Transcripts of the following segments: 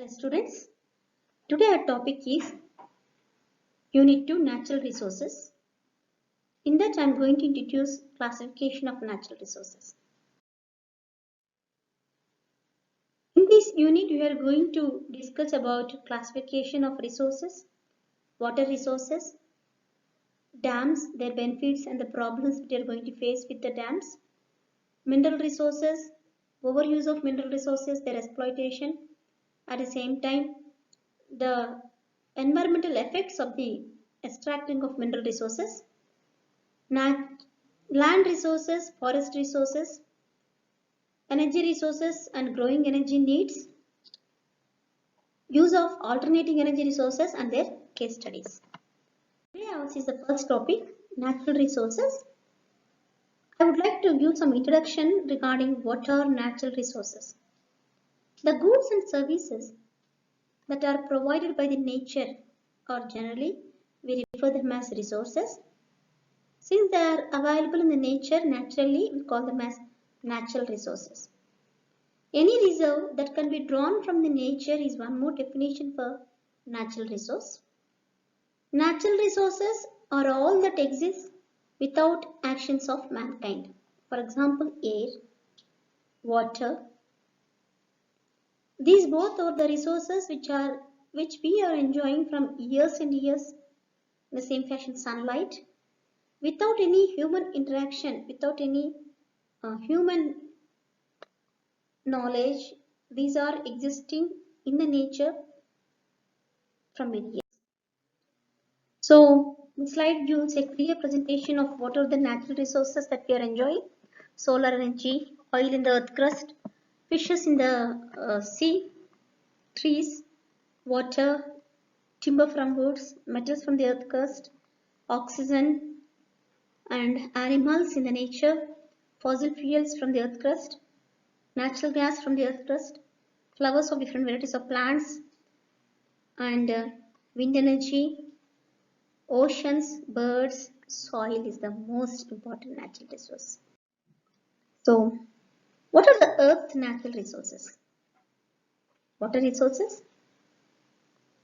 Hello students, today our topic is Unit 2 Natural Resources. In that I am going to introduce classification of natural resources. In this unit we are going to discuss about classification of resources, water resources, dams, their benefits and the problems we are going to face with the dams, mineral resources, overuse of mineral resources, their exploitation, at the same time the environmental effects of the extracting of mineral resources, land resources, forest resources, energy resources and growing energy needs, use of alternating energy resources and their case studies. Today ours is the first topic, natural resources. I would like to give some introduction regarding what are natural resources. The goods and services that are provided by the nature or generally we refer them as resources. Since they are available in the nature, naturally we call them as natural resources. Any reserve that can be drawn from the nature is one more definition for natural resource. Natural resources are all that exist without actions of mankind. For example, air, water. These both are the resources which we are enjoying from years and years. In the same fashion, sunlight. Without any human interaction, without any human knowledge, these are existing in the nature from many years. So the slide gives a clear presentation of what are the natural resources that we are enjoying. Solar energy, oil in the earth crust, fishes in the sea, trees, water, timber from woods, metals from the earth crust, oxygen and animals in the nature, fossil fuels from the earth crust, natural gas from the earth crust, flowers of different varieties of plants and wind energy, oceans, birds, soil is the most important natural resource. So, what are the earth's natural resources? Water resources,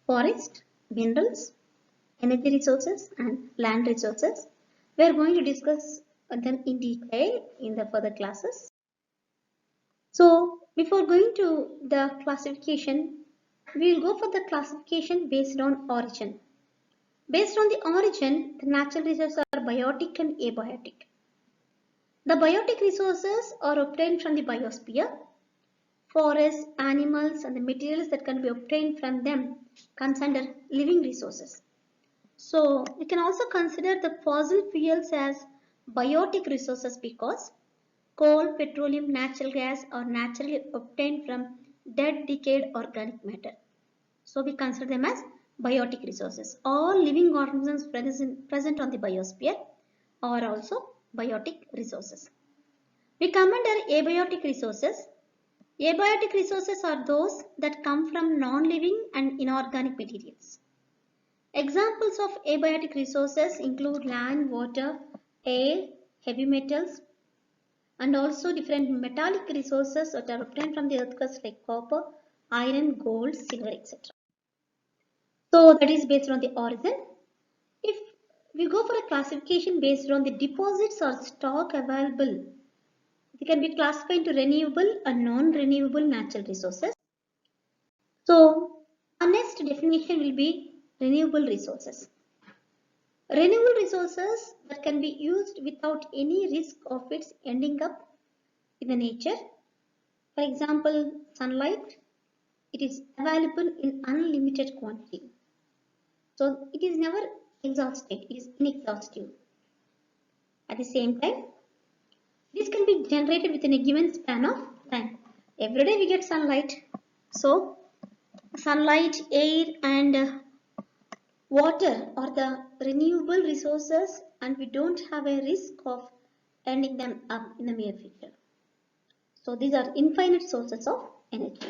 forest, minerals, energy resources and land resources. We are going to discuss them in detail in the further classes. So, before going to the classification, we will go for the classification based on origin. Based on the origin, the natural resources are biotic and abiotic. The biotic resources are obtained from the biosphere. Forests, animals and the materials that can be obtained from them comes under living resources. So we can also consider the fossil fuels as biotic resources because coal, petroleum, natural gas are naturally obtained from dead, decayed organic matter. So we consider them as biotic resources. All living organisms present on the biosphere are also biotic resources. We come under abiotic resources. Abiotic resources are those that come from non-living and inorganic materials. Examples of abiotic resources include land, water, air, heavy metals, and also different metallic resources that are obtained from the earth crust like copper, iron, gold, silver, etc. So that is based on the origin. If we go for a classification based on the deposits or stock available, they can be classified into renewable and non-renewable natural resources. So our next definition will be renewable resources. Renewable resources that can be used without any risk of its ending up in the nature. For example, sunlight, it is available in unlimited quantity. So it is never exhausted, it is inexhaustive. At the same time, this can be generated within a given span of time. Every day we get sunlight. So sunlight, air and water are the renewable resources and we don't have a risk of ending them up in the near future. So these are infinite sources of energy.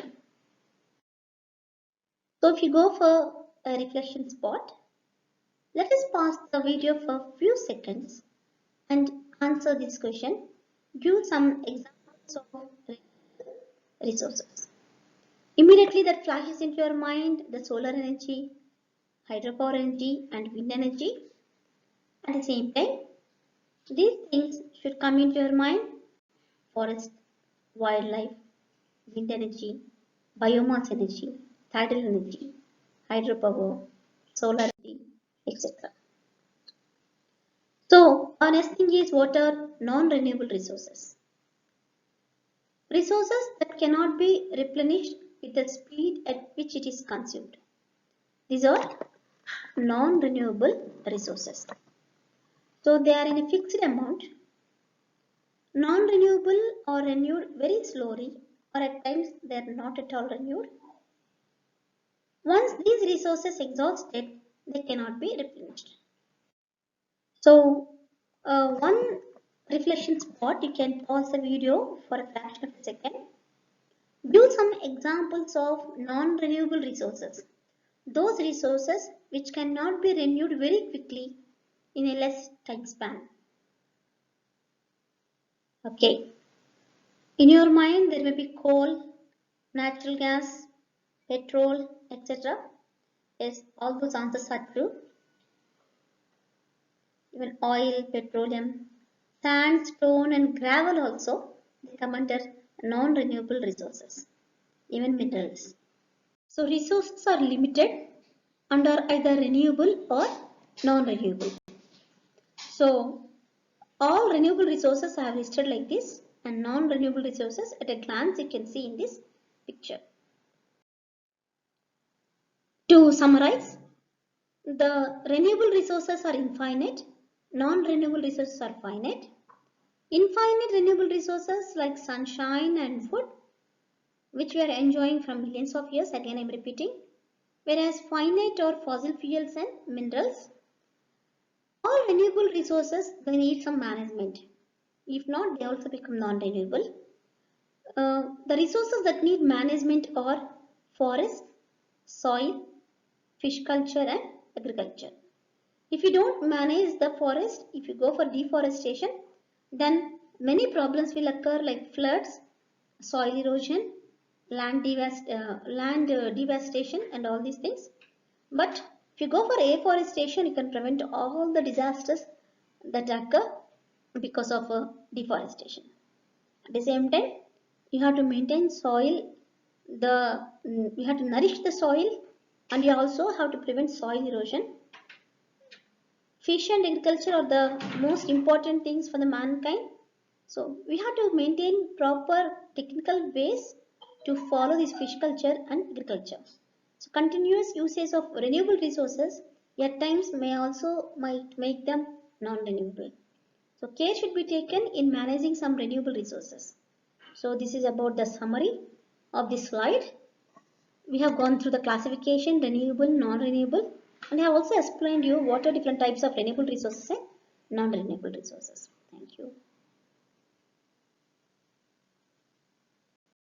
So if you go for a reflection spot, let us pause the video for a few seconds and answer this question. Give some examples of resources. Immediately that flashes into your mind the solar energy, hydropower energy and wind energy. At the same time, these things should come into your mind: forest, wildlife, wind energy, biomass energy, tidal energy, hydropower, solar energy, etc. So, our next thing is what are non-renewable resources? Resources that cannot be replenished with the speed at which it is consumed. These are non-renewable resources. So, they are in a fixed amount. Non-renewable or renewed very slowly, or at times they are not at all renewed. Once these resources exhausted, they cannot be replenished. So, one reflection spot, you can pause the video for a fraction of a second. Give some examples of non-renewable resources. Those resources which cannot be renewed very quickly in a less time span. Okay. In your mind, there may be coal, natural gas, petrol, etc. Yes, all those answers are true. Even oil, petroleum, sand, stone and gravel also, they come under non-renewable resources, even minerals. So resources are limited and are either renewable or non-renewable. So all renewable resources I have listed like this, and non-renewable resources at a glance you can see in this picture. To summarize, the renewable resources are infinite, non-renewable resources are finite. Infinite renewable resources like sunshine and food, which we are enjoying from millions of years, again I am repeating, whereas finite are fossil fuels and minerals. All renewable resources, they need some management. If not, they also become non-renewable. The resources that need management are forest, soil, fish culture and agriculture. If you don't manage the forest, if you go for deforestation, then many problems will occur like floods, soil erosion, land devastation and all these things. But if you go for afforestation, you can prevent all the disasters that occur because of deforestation. At the same time, you have to maintain soil, you have to nourish the soil, and you also have to prevent soil erosion. Fish and agriculture are the most important things for the mankind. So we have to maintain proper technical ways to follow this fish culture and agriculture. So continuous usage of renewable resources at times might make them non-renewable. So care should be taken in managing some renewable resources. So this is about the summary of this slide. We have gone through the classification, renewable, non-renewable, and I have also explained you what are different types of renewable resources and non-renewable resources. Thank you.